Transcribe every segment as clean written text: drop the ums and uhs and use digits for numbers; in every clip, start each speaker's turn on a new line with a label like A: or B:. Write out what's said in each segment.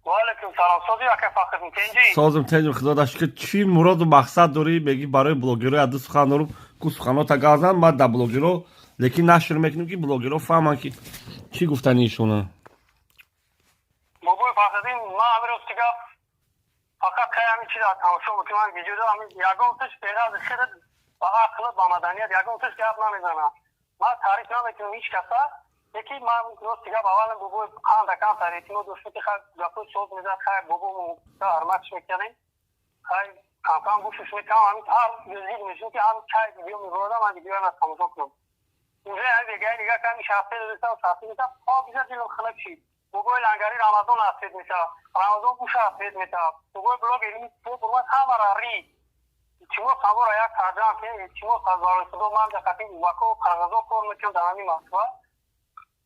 A: وعلیکم سلام. سازی که فقط میکنی؟
B: سازم تنجم خدا داشت که چی مراد و مقصد داری بگی برای بلوگرها ادو سخن دارم کو سخنات گازن بعد در بلوگرها لیکن نشر میکنیم که بلوگرها فهمن که چی گفتن ایشونه
A: موضوع فقط ما امروز دیگه فقط که همین چیزا تماشا میکنم ویدیو دارم یگان تش پیدا شده با عقل با مدنیت یگان تش گپ نمیزنم ما تعریف نمیکنم هیچ کسا یکی ما روز دیگه باول بگو خان دکان تعریفی دوستی که گپو صوت میزد خیر بگو تا ارماتش میکنیم خیر کام گوشش میکنم همین هر جزئی میشه که هم چای ویدیو میگردم من ویدیو رو تماشا کنم اونجا دیگه کمی شافته دوستا و شافته دوستا ها بیشتر جلو خلق شي بگوی لنگری رمضان افید میشه رمضان گوش افید میشه بگوی بلوگ علمی تو برمان همه ری چیمو سامورا یک ترجمه که چیمو سازوار شده من دقیقی وکو قرغزو کور میکنم در همین محصوله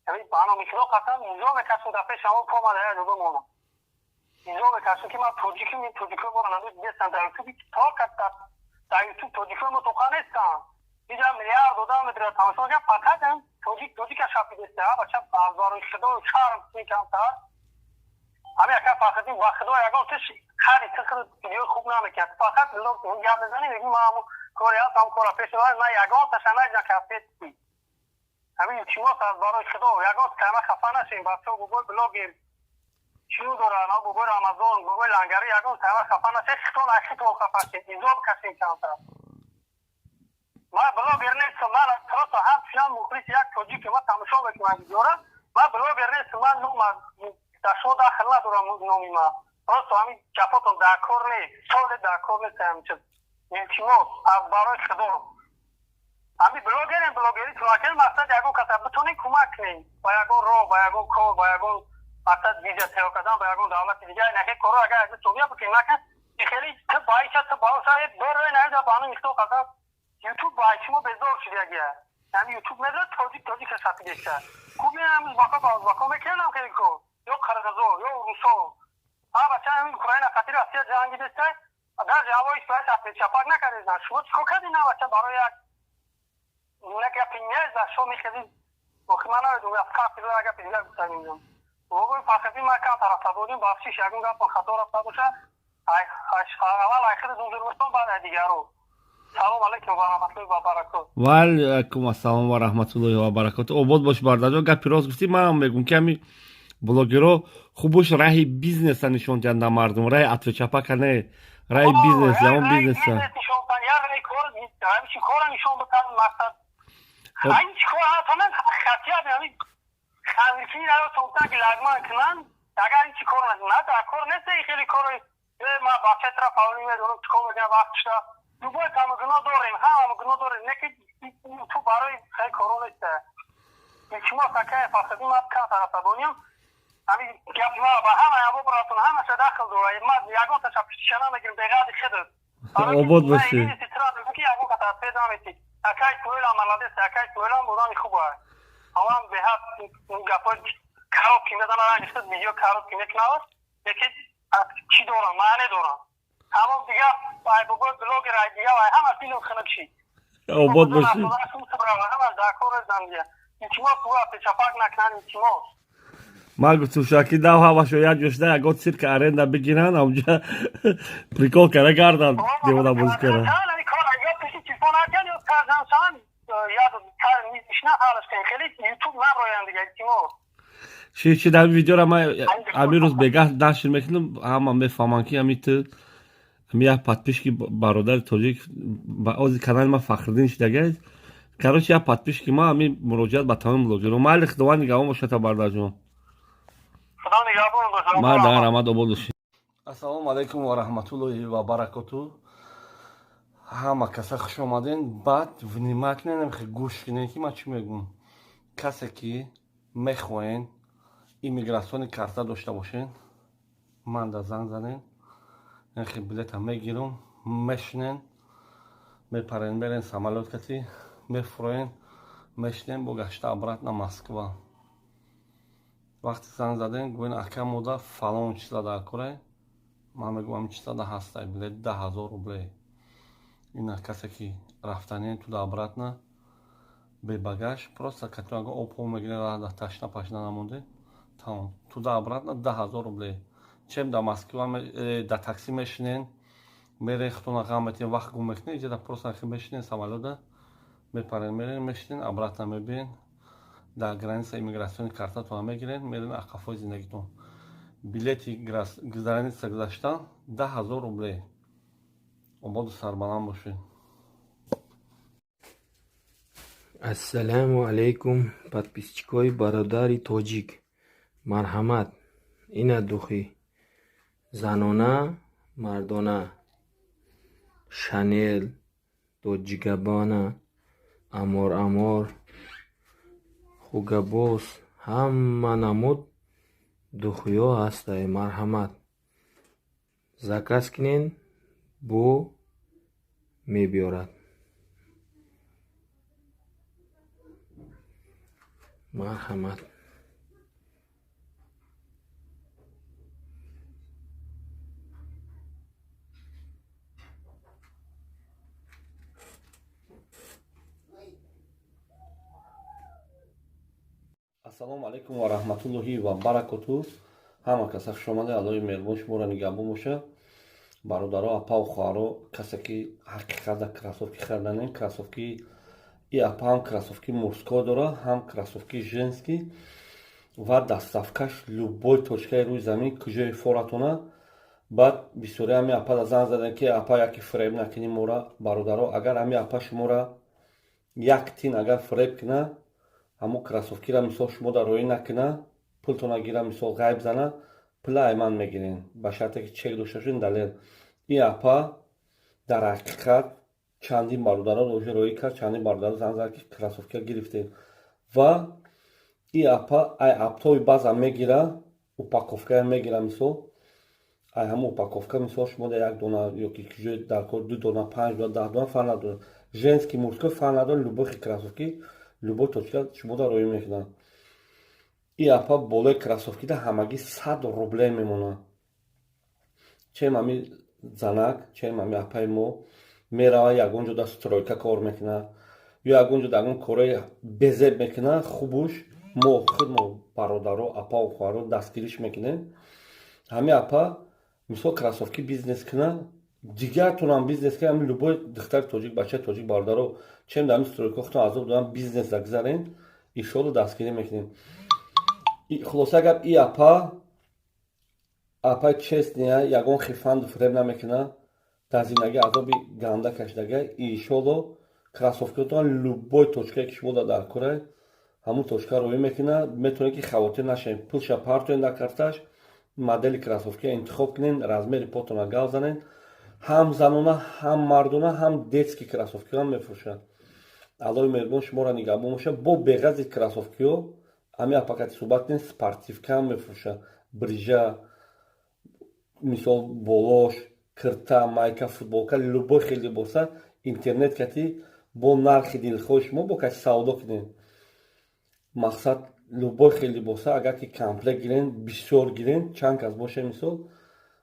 A: یعنی بانو میکنم قطعا اینجا بکشم دفعه شما پا مده یا جدا مونم اینجا بکشم که من توجیکی برانم دیستم در یوتیوبی تا کتا در یوتیوب توجیکی متوقع نیستم اینجا میلیارد دو متر تماشا که فقط هم توجیک شافی دیسته ها بچه بازار شده و چهار میکنم تا همه اکا فقط این وقت دو یکان تش خیلی تخیر ویدیو خوب نمیکرد فقط لوگ اون گپ بزنی بگیم ما همون کوریا هم کورا پیش دارم من یکان تشنه جا کفیت بی همین چیما از بارای شده و یکان کمه خفه نشیم بچه ها بگوی بلوگیر چیو دارن ها بگوی رمضان بگوی لنگری یکان کمه خفه نشیم خیتون اکیتون خفه شید اینجا بکشیم کمتر ما بلوگر نیستم من اصلا هم فیلم مخلص یک توجیه که ما تماشا بکنم دیگه ما بلوگر نیستم من نوم داشو داخل ندارم نومی ما راست همین جفاتون دکور نیست سال دکور نیست همچه نیمچیمو از برای خدا همین بلوگری تلاکر مقصد یکو کتا بتونین کمک کنین با یکو رو با یکو کور با یکو مقصد ویزا تیو کدن با یکو دولت دیگه نکه کرو اگر از توبیا بکنین نکن خیلی تو بایشا تو باوشا بروی نهیده بانو میختو کتا یوتیوب بایشیمو بزرگ شده اگه یعنی یوتیوب نداره توجیک شاپی دیشته خوبی همین باکا میکنم که دیکو یا قرغزو یا روسو ها بچه همین اوکراین خطیر آسیا جهانگی دیسته در جوابش باید شاپی چپاک نکردیزن شما چکو کردی نه بچه برای یک نگه پینیز در شو میخیدید وقتی من نویدون افکار پیلو اگه پیلو بستنیم وقتی فقطی ما کم طرف بودیم بافشیش یکون گفت خطا رفته باشه اول آخر دوزرمستان بعد دیگر رو سلام علیکم و رحمت الله و برکاته.
B: و علیکم السلام و رحمت الله و برکاته. آباد باش برداجو گپی راست گفتی من هم میگم که همین بلوگرها خوبش راه بیزنس نشون دادن مردم راه اتو چپا کنه راه بیزنس زمان بیزنس
A: نشون بدن یا راه کار همیشه کار نشون بدن مقصد همین کار ها تمام خاطیات یعنی خانگی را تو که لازم کنن اگر این کار نه تا کار نیست خیلی کار ما بچه را فاولی میدونم تو میگم وقتش دوباره هم گناه داریم هم گناه داریم نه که تو برای خیلی کارو نیست شما فکر فقط ما کار طرف بونیم همین گپ ما با همه ابو براتون همه داخل دوره ما یگان تا شنا میگیم دقیقاً خود
B: آباد باشی
A: این استراد که یگان تا پیدا میتی اکای کولا مالادس اکای کولا بودن خوبه هم به هات گپ کارو کی میدن الان است ویدیو کارو کی میکنه یکی چی دارم معنی دارم همون دیگه باید بگوید بلوگ رای دیگه و همه فیلم خلق شید
B: آباد باشی
A: همه داکور زندگی اینچیما خواه پیچاپاک نکنن اینچیما
B: ما گفتم شاکی داو هوا شوید جوشده اگه سیرک ارنده بگیرن اونجا پریکول کنه گردن دیونا بازی کنه چی در ویدیو را ما امی روز بگه نشر میکنم همه میفهمن که امی تو امی یک پادپیش که برادر توجیک با از کانال ما فخردین شده کاروش یک پادپیش که ما امی مراجعت به تمام بلوگرها مالک دوان نگاه ما شده برداشتم ما در آمد آبادشی. السلام علیکم و رحمت الله و برکاته. همه کسی خوش آمدین. بعد ونیمت نمیخواد گوش کنین که ما چی میگم. کسی که میخواین ایمیگراسیون کارتا داشته باشین من در زنگ زنین اینکه بلیط هم میگیرم میشنین میپرین برین سمالات کتی میفروین میشنین با گشته ابرات نا مسکوا وقتی زنگ زدین گوین اکا مودا فلان چیزا در کره من میگم همین چیزا در هسته بلیط 10,000 روبله این کسی که رفتنین تو در ابرات نا به باگاش پروستا کتی اگه اوپو میگیره را در تشنا پاشنا نمونده Tamam. Туда-обратно 10,000 рублей. Чем до Москвы, до такси мешинен, мерен хтуна гамметин вақт гум мекунен, иҷа да просто нахи мешинен самолёта, мепарен мерен мешинен, обратно мебиен, да граница иммиграциони картатона мегирен, мерен ақафои зиндагитон. Билети граница гузаштан 10,000 рублей. Ободу сарбаланд бошед.
C: Ассаламу алайкум, подписчикои бародари тоҷик. Марҳамат, ина духӣ. Занона, мардона. Шанел, доҷигабона, амор, хугабос, ҳама намуд духиё ҳастай. Марҳамат. Заказ кинен, бо мебиёрад. Марҳамат.
B: Ассалому алайкум ва раҳматуллоҳи ва баракатуҳ. Ҳама каса хушомада. Аллоҳи меҳрубон шуморо нигаҳбон боша. Бародаро, апа ва хоҳаро, касе ки ҳақиқатда кроссовки хариданем, кроссовки и апа ҳам кроссовки мужской дора, ҳам кроссовки женский ва доставкаш любой точкаи рӯи замин, куҷои форатона. Баъд бисёри ҳами апа да занг задем ки апа яке фреб накини мора. Бародаро, агар ҳами апа шумора як тин агар фреб кина, ҳамо кроссовкира мисол шумо да роӣ накина, пултона гира мисол ғайб зана, пула айман мегирен, ба шарте ки чек дошта шудин далел. И апа дар ҳақиқат чандин бародаро роӣ кард, чандин бародаро занг зад ки кроссовка гирифтем. Ва и апа ай аптои баъзам мегира, упаковкаам мегира мисол. Ай ҳама упаковка мисол шумо да як дона ёки куҷои дар кор 2 дона, 5 дона, 10 дона фарқ надорад. Женский, мужской фарқ надорад, любой кроссовки, любой точка шумо да роӣ мекунад. И апа болои кроссовкида ҳамагӣ 100 рублей мемонад. Чем ҳами занак, чем ҳами апаи мо мерава ягон ҷода стройка кор мекунад, ё ягон ҷода ягон кораи безеб мекунад, хубуш мо худ мо бародаро, апа ва хоҳаро дастгириш мекунем. Ҳами апа мисол кроссовки бизнес кунад, дигар тунам бизнес кунад, ҳами любой духтари тоҷик, бачаи тоҷик бародаро, чем да ҳами стройка хутон азоб додам бизнес да гузарем, иншоалло дастгирӣ мекунем. Хулоса гап и апа честния, ягон хифанду фреб намекунад, дар зиндагӣ азоби ганда кашидага, иншоалло кроссовкиатон любой точкае ки шумо дар корае, ҳамун точка роӣ мекунад. Метавонед ки хавотир нашавед, пулша партоен дар карташ, модели кроссовки интихоб кунед, размери потона гав занед. ҳам занона, ҳам мардона, ҳам детский кроссовкиҳо мефурӯшад. аллоҳи меҳрубон шуморо нигаҳбон боша. Бо беғази кроссовкиҳо ҳами апакати суҳбат кунем, спортивкаам мефурӯшад, брижа, мисол болош, кирта, майка, футболка, любой хел либоса интернет кати бо нархи дилхоҳи шумо бо кати савдо кунем. Мақсад любой хел либоса агар ки комплект гирен, бисёр гирен, чанд кас боша мисол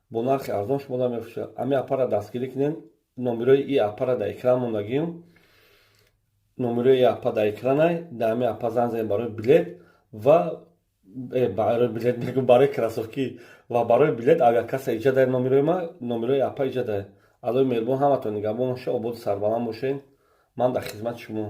B: бо нархи арзон шумо да мефурӯшад. ҳами апара дастгирӣ кунем. номерои и апара дар экран мондагиём. номерои апа дар экранай, дар ҳами апа занг занед барои билет ва барои билет мегӯм, барои кроссовки ва барои билет агар касе иҷа дае номерои ма, номерои апа иҷа дае. аллоҳи меҳрубон ҳаматон нигаҳбон боша. Ободу сарбаланд бошед. ман дар хизмати шумо.